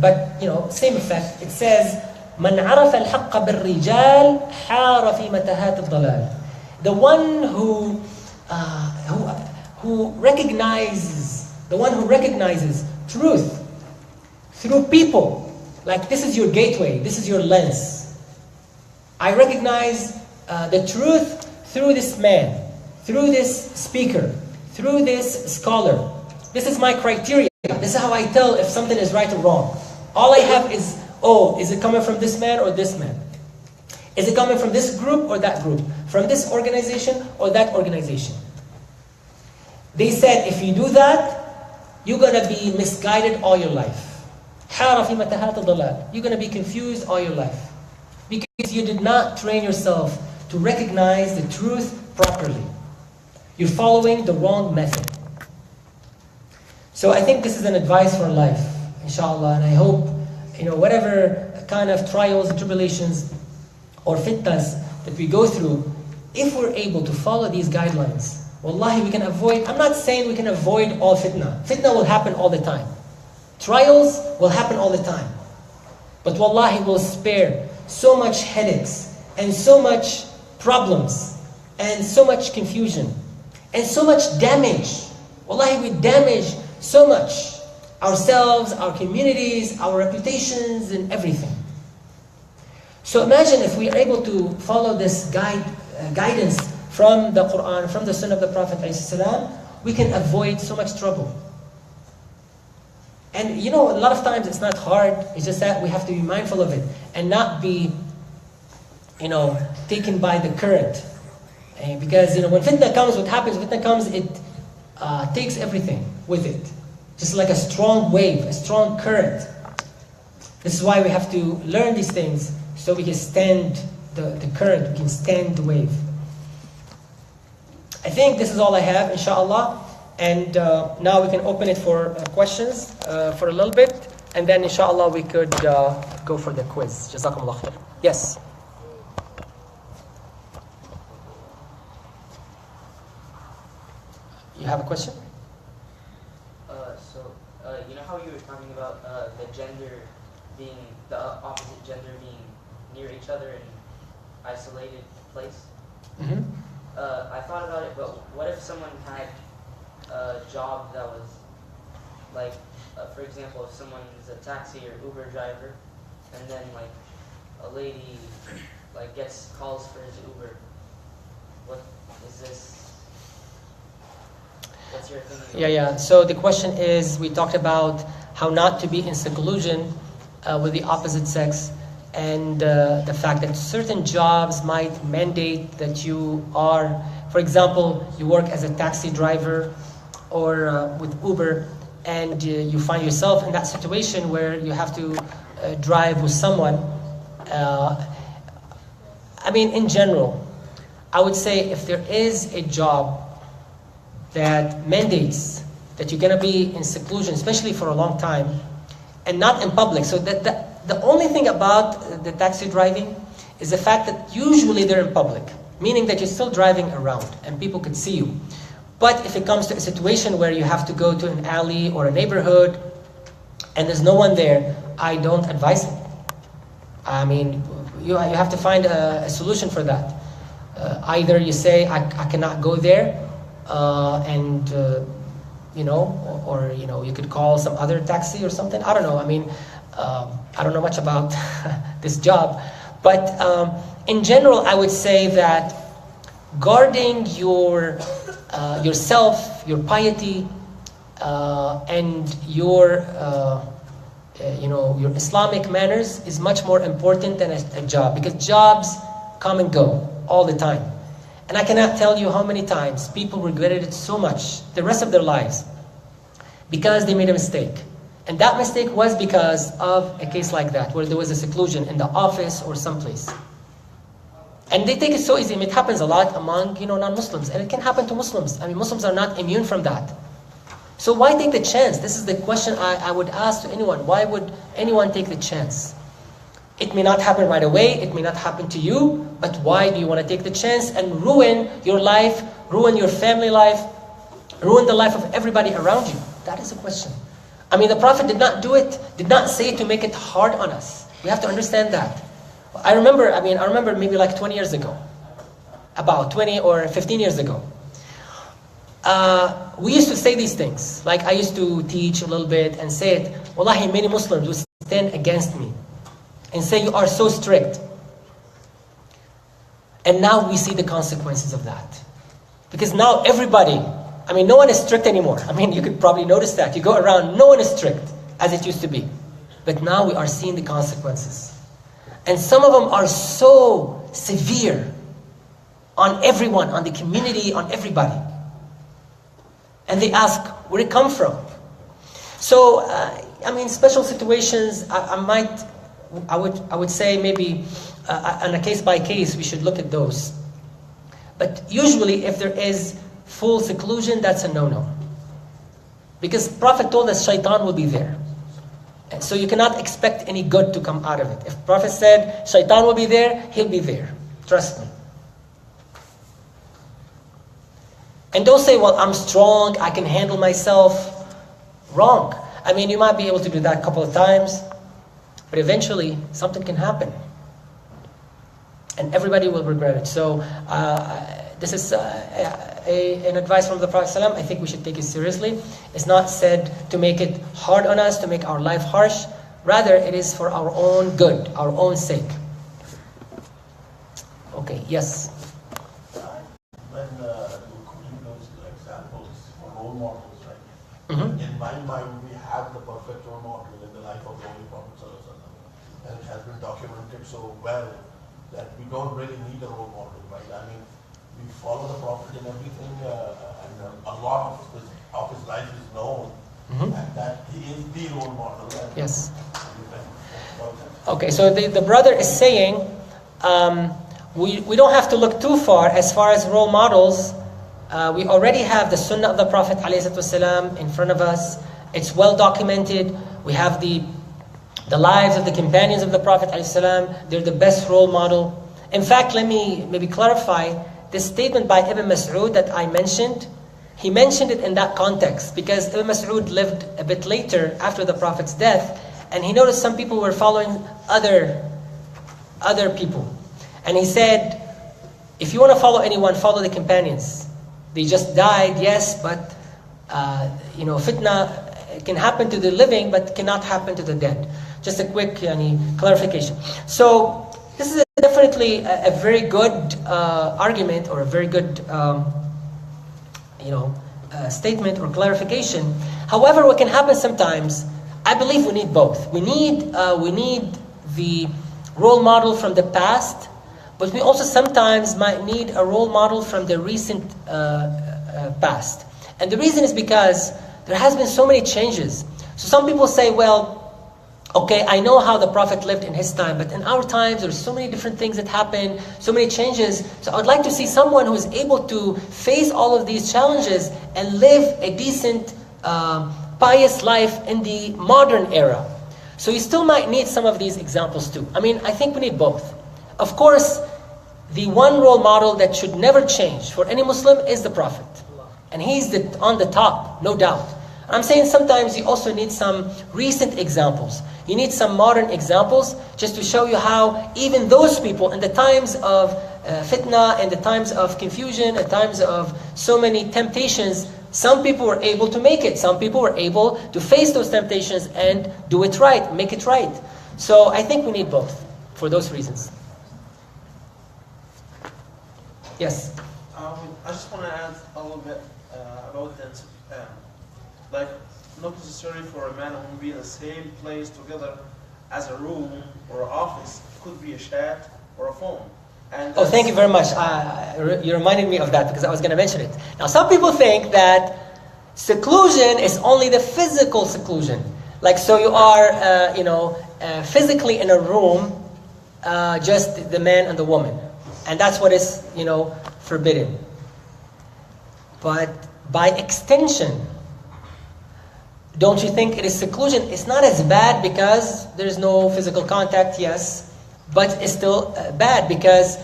S1: but same effect. It says, "Man عرف الحق بالرجال حار في متاهات الضلال." The one who recognizes truth through people, like this is your gateway, this is your lens. I recognize the truth through this man, through this speaker, through this scholar. This is my criteria. This is how I tell if something is right or wrong. All I have is, is it coming from this man or this man? Is it coming from this group or that group? From this organization or that organization? They said, if you do that, you're going to be misguided all your life. You're going to be confused all your life. Because you did not train yourself to recognize the truth properly. You're following the wrong method. So I think this is an advice for life, inshallah. And I hope, whatever kind of trials and tribulations or fitnahs that we go through, if we're able to follow these guidelines, wallahi, we can avoid, I'm not saying we can avoid all fitnah. Fitnah will happen all the time. Trials will happen all the time. But wallahi, will spare so much headaches and so much problems and so much confusion and so much damage. Wallahi, we damage so much ourselves, our communities, our reputations, and everything. So imagine if we are able to follow this guidance from the Quran, from the Sunnah of the Prophet ﷺ, we can avoid so much trouble. And a lot of times it's not hard, it's just that we have to be mindful of it and not be, taken by the current. Because, when fitnah comes, what happens, fitnah comes, it takes everything with it. Just like a strong wave, a strong current. This is why we have to learn these things so we can stand the current, we can stand the wave. I think this is all I have, inshallah. And now we can open it for questions for a little bit. And then, inshallah, we could go for the quiz. Jazakumullah khair. Yes? You have a question?
S2: You know how you were talking about the opposite gender being near each other in isolated place?
S1: Mm-hmm.
S2: I thought about it, but what if someone had a job that was like, for example, if someone is a taxi or Uber driver, and then like a lady gets calls for his Uber. What is this? What's your opinion?
S1: Yeah. So the question is, we talked about how not to be in seclusion with the opposite sex, and the fact that certain jobs might mandate that you are, for example, you work as a taxi driver or with Uber, and you find yourself in that situation where you have to drive with someone. In general, I would say if there is a job that mandates that you're going to be in seclusion, especially for a long time, and not in public. So the only thing about the taxi driving is the fact that usually they're in public, meaning that you're still driving around and people could see you. But if it comes to a situation where you have to go to an alley or a neighborhood and there's no one there, I don't advise it. I mean, you have to find a solution for that. Either you say, I cannot go there, and or you could call some other taxi or something. I don't know. I mean, I don't know much about this job, but in general, I would say that guarding yourself, your piety, and your Islamic manners is much more important than a job, because jobs come and go all the time. And I cannot tell you how many times people regretted it so much the rest of their lives because they made a mistake. And that mistake was because of a case like that, where there was a seclusion in the office or someplace. And they take it so easy. I mean, it happens a lot among non-Muslims, and it can happen to Muslims. I mean, Muslims are not immune from that. So why take the chance? This is the question I would ask to anyone. Why would anyone take the chance? It may not happen right away, it may not happen to you, but why do you want to take the chance and ruin your life, ruin your family life, ruin the life of everybody around you? That is the question. I mean, the Prophet did not do it, did not say it to make it hard on us. We have to understand that. I remember maybe like 20 years ago, about 20 or 15 years ago, we used to say these things. Like, I used to teach a little bit and say it, Wallahi, many Muslims would stand against me and say, you are so strict. And now we see the consequences of that. Because now everybody, I mean, no one is strict anymore. I mean, you could probably notice that. You go around, no one is strict as it used to be. But now we are seeing the consequences. And some of them are so severe on everyone, on the community, on everybody. And they ask, where did it come from? So, I mean, special situations, I would say maybe on a case by case, we should look at those. But usually, if there is full seclusion, that's a no-no. Because Prophet told us shaitan will be there. And so you cannot expect any good to come out of it. If Prophet said shaitan will be there, he'll be there. Trust me. And don't say, well, I'm strong, I can handle myself. Wrong. I mean, you might be able to do that a couple of times, but eventually something can happen. And everybody will regret it. So this is an advice from the Prophet ﷺ. I think we should take it seriously. It's not said to make it hard on us, to make our life harsh. Rather, it is for our own good, our own sake. Okay, yes?
S4: When you quoting those examples for role models, right?
S1: Mm-hmm.
S4: In my mind, we have the perfect role model in the life of the Holy Prophet ﷺ. And it has been documented so well that we don't really need a role model, right? I mean, we follow the Prophet in everything, and a lot of his life is known, and that he is the role model.
S1: Yes. Okay, so the brother is saying, we don't have to look too far as role models. We already have the Sunnah of the Prophet ﷺ in front of us. It's well documented. We have the lives of the companions of the Prophet ﷺ. They're the best role model. In fact, let me maybe clarify this statement by Ibn Mas'ud that I mentioned. He mentioned it in that context because Ibn Mas'ud lived a bit later after the Prophet's death, and he noticed some people were following other people. And he said, if you want to follow anyone, follow the companions. They just died, yes, but fitnah can happen to the living, but cannot happen to the dead. Just a quick clarification. So this is definitely a very good argument, or a very good statement or clarification. However, what can happen sometimes, I believe we need both. We need the role model from the past, but we also sometimes might need a role model from the recent past. And the reason is because there has been so many changes. So some people say, well, okay, I know how the Prophet lived in his time, but in our times there's so many different things that happen, so many changes. So I would like to see someone who is able to face all of these challenges and live a decent, pious life in the modern era. So you still might need some of these examples too. I mean, I think we need both. Of course, the one role model that should never change for any Muslim is the Prophet. And he's on the top, no doubt. I'm saying sometimes you also need some recent examples. You need some modern examples just to show you how even those people in the times of fitna, in the times of confusion, in times of so many temptations, some people were able to make it. Some people were able to face those temptations and do it right, make it right. So I think we need both for those reasons. Yes?
S5: I just want to add a little bit about that. Like, not necessarily for a man and woman be in the same place together as a room or an office. It could be a chat or a phone. And
S1: Oh, thank you very much. You reminded me of that because I was going to mention it. Now, some people think that seclusion is only the physical seclusion. Like, so you are, physically in a room, just the man and the woman. And that's what is, forbidden. But by extension, don't you think it is seclusion? It's not as bad because there's no physical contact, yes. But it's still bad because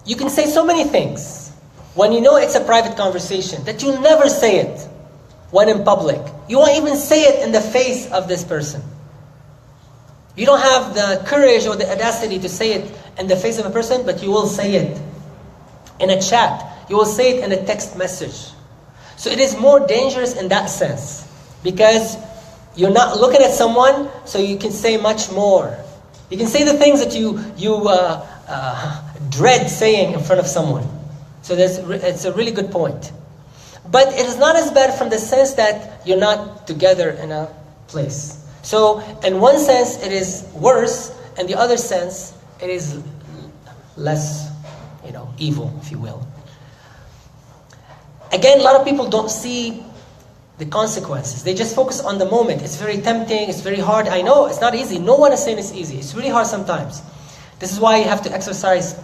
S1: you can say so many things when you know it's a private conversation that you'll never say it when in public. You won't even say it in the face of this person. You don't have the courage or the audacity to say it in the face of a person, but you will say it in a chat. You will say it in a text message. So it is more dangerous in that sense because you're not looking at someone, so you can say much more. You can say the things that you dread saying in front of someone. So it's a really good point. But it is not as bad from the sense that you're not together in a place. So in one sense it is worse, in the other sense it is less, evil, if you will. Again, a lot of people don't see the consequences. They just focus on the moment. It's very tempting, it's very hard. I know, it's not easy. No one is saying it's easy. It's really hard sometimes. This is why you have to exercise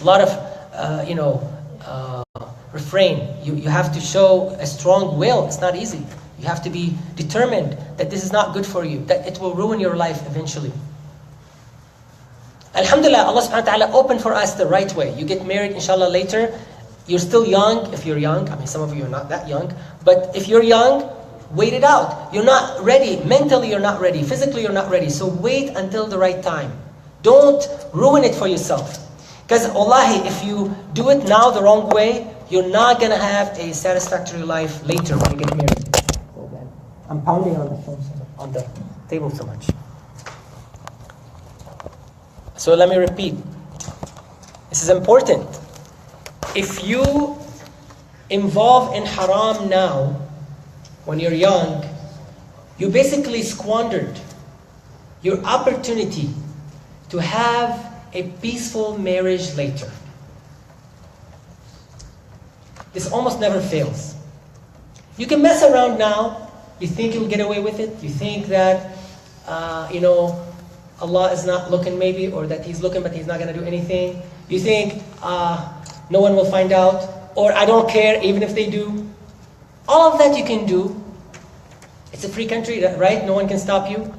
S1: a lot of, refrain. You have to show a strong will. It's not easy. You have to be determined that this is not good for you, that it will ruin your life eventually. Alhamdulillah, Allah subhanahu wa ta'ala opened for us the right way. You get married, inshallah, later. You're still young, if you're young. I mean, some of you are not that young. But if you're young, wait it out. You're not ready. Mentally, you're not ready. Physically, you're not ready. So wait until the right time. Don't ruin it for yourself. Because wallahi, if you do it now the wrong way, you're not going to have a satisfactory life later when you get married. I'm pounding on the phone, on the table so much. So let me repeat. This is important. If you involve in haram now, when you're young, you basically squandered your opportunity to have a peaceful marriage later. This almost never fails. You can mess around now. You think you'll get away with it. You think that, Allah is not looking maybe, or that He's looking but He's not going to do anything. You think, no one will find out, or I don't care even if they do. All of that you can do. It's a free country, right? No one can stop you.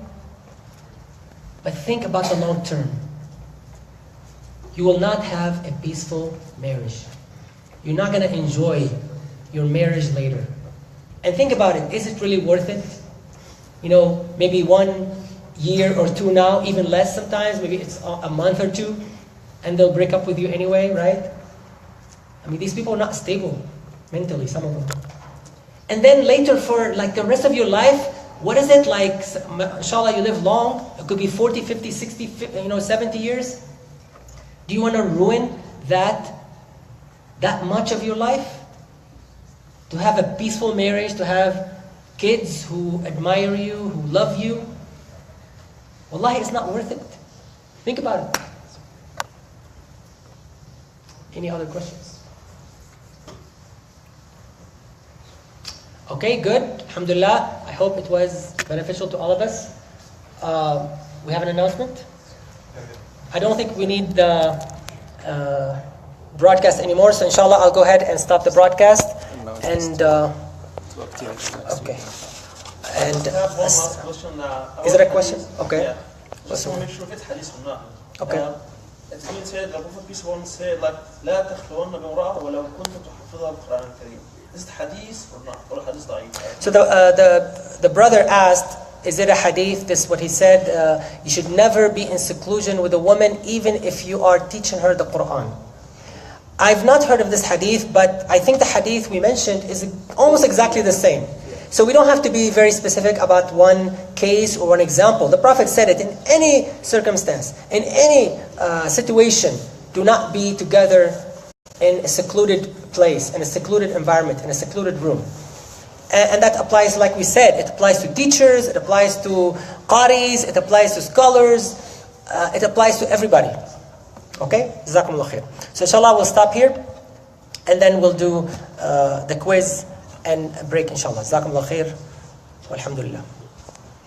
S1: But think about the long term. You will not have a peaceful marriage. You're not going to enjoy your marriage later. And think about it. Is it really worth it? Maybe 1 year or two now, even less sometimes. Maybe it's a month or two. And they'll break up with you anyway, right? I mean, these people are not stable mentally, some of them. And then later for like the rest of your life, what is it like? Inshallah, you live long. It could be 40, 50, 60, 70 years. Do you want to ruin that much of your life? To have a peaceful marriage, to have kids who admire you, who love you? Wallahi, it's not worth it. Think about it. Any other questions? Okay, good. Alhamdulillah. I hope it was beneficial to all of us. We have an announcement. I don't think we need the broadcast anymore, so inshallah I'll go ahead and stop the broadcast. And okay. And
S5: I have one last question.
S1: is it a question? Okay.
S5: Yeah. Just want to make sure if it's hadith or not.
S1: Okay.
S5: It's been said, the Prophet peace be upon him said, like, لا تخلون بامرأة ولو كنت تحفظها القرآن الكريم. Is it hadith or not? Or hadith ضعيف?
S1: So the brother asked, Is it a hadith? This is what he said. You should never be in seclusion with a woman, even if you are teaching her the Quran. I've not heard of this hadith, but I think the hadith we mentioned is almost exactly the same. So we don't have to be very specific about one case or one example. The Prophet said it in any circumstance, in any situation. Do not be together in a secluded place, in a secluded environment, in a secluded room. And that applies, like we said, it applies to teachers, it applies to qaris, it applies to scholars, it applies to everybody. Okay? Jazakumullah khair. So inshallah we'll stop here, and then we'll do the quiz and break inshallah. Jazakumullah khair. Walhamdulillah.